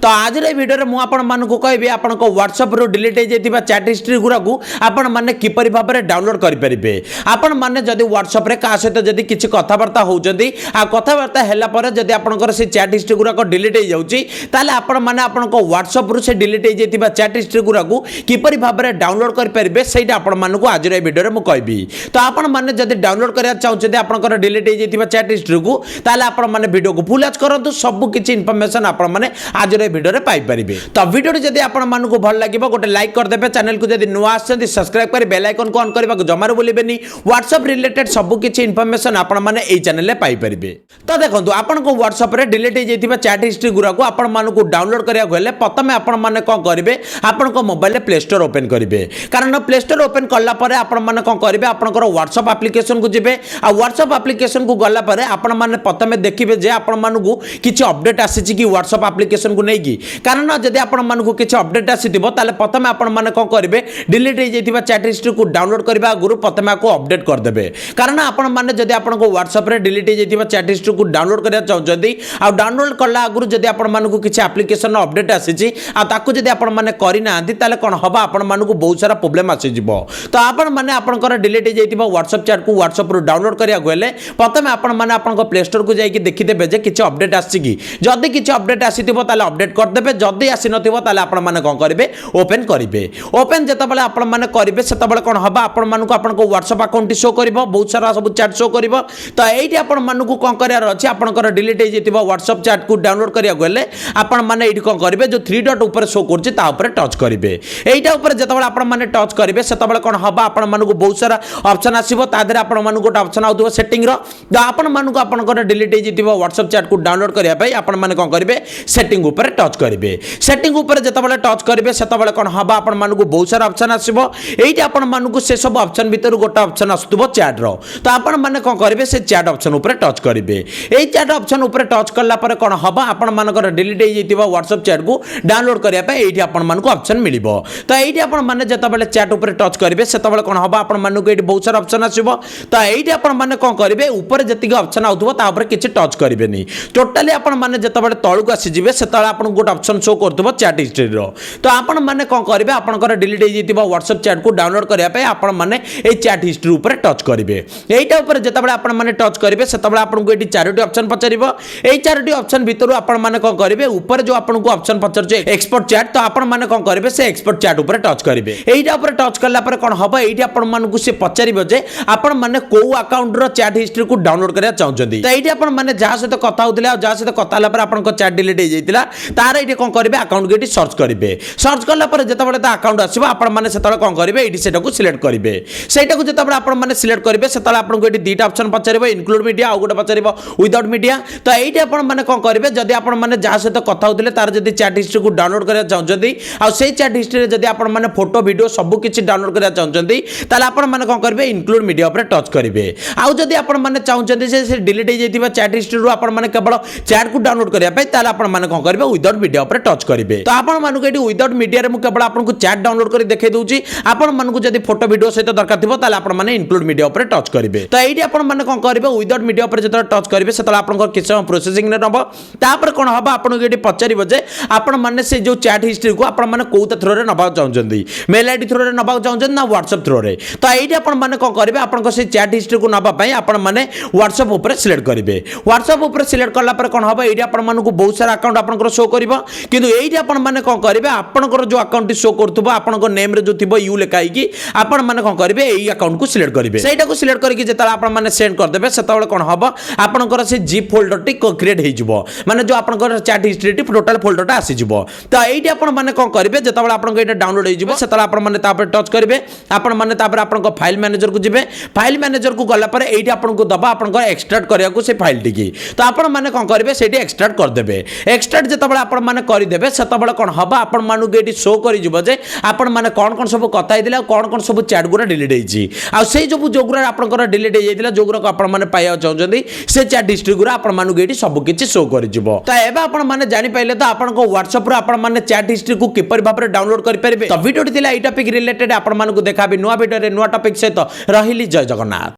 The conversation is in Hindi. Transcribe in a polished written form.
तो आज भिडियो मुझे कहबी आप व्हाट्सएप रू डिलीट हो चैट हिस्ट्री गुराक आपण मैंने किपर भाव में डाउनलोड करेंगे। आपण मैंने जदि व्हाट्सएप रे क्या सहित जदि किसी कथबार्ता होती कथबार्ता है जदि आपंकर से चैट हिस्ट्री गुराक डिलीट हो जाऊँगी आपण मैंने आप व्हाट्सएप रू से डिलीट हो चैट हिस्ट्री गुराक किपर भाव में डाउनलोड करेंगे से आज भिडियो में कहबी। तो आपण मैंने जदि डाउनलोड करना चाहते आपंकर डिलीट हो चैट हिस्ट्री को मैंने वीडियो को फुल आज करूँ सब किसी इनफर्मेशन आप आज भिडियो पाइपर। तो वीडियो जदि आपको भल लगे गोटे लाइक करदे, चैनल को जदि नुआ आछंती सब्सक्राइब कर बेल आइकन को ऑन करने जमार भूलें। व्हाट्सएप रिलेटेड सब किसी इनफर्मेशन आप चैनल में पाइपर। तो देखो आपको व्हाट्सएप रे डिलीट हो चैट हिस्ट्री गुराक आपको डाउनलोड करने प्रथम आपने कौन करेंगे आपको मोबाइल प्ले स्टोर ओपन करेंगे। कारण प्ले स्टोर ओपन कलापर आपने कौन करेंगे आपंकर व्हाट्सएप एप्लिकेशन को जीवे। व्हाट्सएप एप्लिकेशन को गलापर आपने प्रथम देखिए जे आपको किसी अपडेट आसी कि व्हाट्सएप एप्लिकेशन को लेकिन कारण जदि आपको किसी अपडेट आसीथिबो ताले प्रथम आपने कौन करेंगे डिलीट हो चैट हिस्ट्री को डाउनलोड करने आगु प्रथम आपको अपडेट करदे। कारण आपने जदि आपको व्हाट्सएप रे डिलीट हो चैट हिस्ट्री को डाउनलोड करना चाहते आ डाउनलोड कला आगु जदि आपको किसी एप्लिकेशन अपडेट आसी जदि आपने करना कौन हम आपको बहुत सारा प्रोब्लेम आसीज। तो आपने आपंकर डिलीट हो व्हाट्सएप चैट को व्हाट्सएप रू डाउनलोड करने प्रथम आपने प्ले स्टोर को जाकि देखिदेवे जे किसी अपडेट आसी जदि किसी अपडेट आसीथिबो ताले अपडेट करदेवे, जदि आसी नथिबो ताले आपण माने कोन करिवे ओपन करिवे। ओपन जेतेबेले आपण माने करिवे सेतेबेले कोन हबा आपण मानको आपनको व्हाट्सएप अकाउंट शो करिवो, बहुत सारा सब चैट शो करिवो। तो एइठी आपण मानको कोन करियार अछि आपनकर डिलीट हो जेतिबो व्हाट्सएप चैट को डाउनलोड करिया गले आपण माने एइठी कोन करिवे जो 3 डॉट ऊपर शो करछि ता ऊपर टच करिवे। एइटा ऊपर जेतेबेले आपण माने टच करिवे सेतेबेले कोन हबा आपण मानको बहुत सारा ऑप्शन आसीबो। ता देरे आपण मानको गोटे ऑप्शन आउतबो सेटिंग रो। तो आपण मानको आपनकर डिलीट हो जेतिबो व्हाट्सएप चैट को डाउनलोड करिया पई आपण माने कोन करिवे सेटिंग ऊपर टच करिवे। सेटिंग ऊपर जेतेबेले टच करिवे सेतेबेले कोन हबा आपण मानको बहुत सारा ऑप्शन आसीबो। एइटी आपण मानको से सब ऑप्शन भीतर गोटे ऑप्शन आसुतबो चैट रो। तो आपण माने कोन करिवे से चैट ऑप्शन ऊपर टच करिवे। एइ चैट ऑप्शन ऊपर टच करला पर कोन हबा आपण मानकर डिलीट हो जेतिबो व्हाट्सएप चैट को डाउनलोड करिया पई एइटी आपण मानको ऑप्शन मिलिबो। तो एइटी आपण माने जेतेबेले चैट ऊपर टच करिवे सेतेबेले कोन हबा आपण मानको एइटी बहुत सारा ऑप्शन आसीबो। तो एइटी आपण माने कोन करिवे ऊपर जति ऑप्शन आउतबो ता ऊपर किछि टच करिवेनी। टोटली आपण माने जेतेबेले तळକୁ आसी जिवे सेतेबेले आपण गोटे ऑप्शन शो करथबो चैट हिस्ट्री रो। तो आपण माने कोन करिवे आपनकर डिलीट हो जेतिबो व्हाट्सएप चैट को डाउनलोड करिया पे आपण माने ए चैट हिस्ट्री ऊपर टच करिवे। एइटा ऊपर जेतेबेले आपण माने टच करिवे सेतेबेले आपनको एटी चारोटी ऑप्शन पचारिबो। एइ चारोटी ऑप्शन भितरु आपण माने कोन करिवे ऊपर जो आपनको ऑप्शन पचरजे एक्सपोर्ट चैट तो आपण माने कोन करिवे से एक्सपोर्ट चैट ऊपर टच करिवे। एइटा ऊपर टच करला पर कोन हबो एइटी आपण मानको से पचारिबो जे आपण माने को अकाउंट रो चैट हिस्ट्री को डाउनलोड करिया चाहउछन्ती। तो एइटी आपण माने जा सहित कथा होतिला आ जा सहित कथा हला पर आपनको चैट डिलीट हो जाइतिला तार एइटी कोन करिवे अकाउंट को एटी सर्च करिवे। सर्च करला पर जेतेबेले ता अकाउंट आसीबो आपण माने सेतले कोन करिवे एइटी सेटा को सिलेक्ट करिवे। सेटा को जेतेबेले आपण माने सिलेक्ट करिवे सेतले आपनको एटी दुईटा ऑप्शन पचारिबो इनक्लूड मीडिया आ गोटे पचारिबो विदाउट मीडिया। तो एइटी आपण माने कोन करिवे जदि आपण माने जा सहित कथा होतिले तार जदि चैट हिस्ट्री को डाउनलोड करिया चाहउछन्ती आ सेई चैट हिस्ट्री रे जदि आपण माने फोटो वीडियो सब किछि डाउनलोड करिया चाहउछन्ती ताले आपण माने कोन करिवे इनक्लूड मीडिया ऊपर टच करिवे। आ जदि आपण माने चाहउछन्ती से डिलीट हो जाइतिबा चैट हिस्ट्री रो आपण माने केवल चैट को डाउनलोड करिया पई ताले आपण माने कोन करिवे विदाउट मीडिया ऊपर टच करिवे। तो आपण मानको एटी विदाउट मीडिया रे मु केवल आपनको चैट डाउनलोड करि देखाइ दउची। आपण मानको जदि फोटो वीडियो सहित दरकार थिबो ताले आपण माने इनक्लूड मीडिया ऊपर टच करिवे। तो एइटी आपण माने कोन करिवे विदाउट मीडिया ऊपर जतरा टच करिवे सेतला आपनको किछ प्रोसेसिंग ने नबो। तापर कोन हबा आपनको एटी पचारिबो जे आपण माने से जो चैट हिस्ट्री को आपण माने कोउता थ्रो रे नबा चाहउछन्ती मेल आईडी थ्रो रे नबा चाहउछन्ती ना व्हाट्सएप थ्रो रे। तो एइटी आपण माने कोन करिवे आपनको से चैट हिस्ट्री को नबा पई आपण माने व्हाट्सएप ऊपर सिलेक्ट करिवे। व्हाट्सएप ऊपर सिलेक्ट करला पर कोन हबा एइटी आपण मानको बहुत सारा अकाउंट आपनकर शो करिवो। किंतु एइटी आपण माने कोन करिवे आपनकर जो अकाउंट शो करथबो आपनकर नेम रे जो थिबो यू लिखाई कि आपण माने कोन करिवे एई अकाउंट को सिलेक्ट करिवे। सेटा को सिलेक्ट करके जेतला आपण माने सेंड कर देबे सेतबेले कोन हबो आपनकर से जिप फोल्डर टी क्रिएट हे जिवो माने जो आपनकर chat history T total folder टा आसी जिवो। तो एइटी आपण माने कोन करिवे जेतबेले आपनकर एटा डाउनलोड हे जिवो सेतला आपण माने तापर टच करिवे। आपण माने तापर आपनकर फाइल मैनेजर को जिवे। फाइल मैनेजर को गला पर एइटी आपनको दबा आपनकर एक्सट्रैक्ट करिया को से फाइल टिकी। तो आपण माने कोन करिवे सेठी एक्सट्रैक्ट कर देबे। एक्सट्रैक्ट जेतबेले आपण माने करि देबे सेतबेले कोन हबा आपण मानु एटी शो करि जिवो जे आपण माने कोन सब कथा हेतिला कोन सब चैट गुरा डिलीट हेछि आ सेई जो गुरा आपनकर डिलीट हे जाइतिला जो गुरा को आपण माने पाया चाहउछन्ती से चैट हिस्ट्री गुरा आपण मानु एटी सब किछि शो करि जिवो। तो एबा आपण माने जानि पाइले तो आपण को व्हाट्सएप रो आपण माने चैट हिस्ट्री को किपर भाबरे डाउनलोड करि परिबे। तो वीडियो थिला एई टॉपिक रिलेटेड आपण मानु को देखाबी नुवा वीडियो रे नुवा टॉपिक सहित रहिली। जय जगन्नाथ।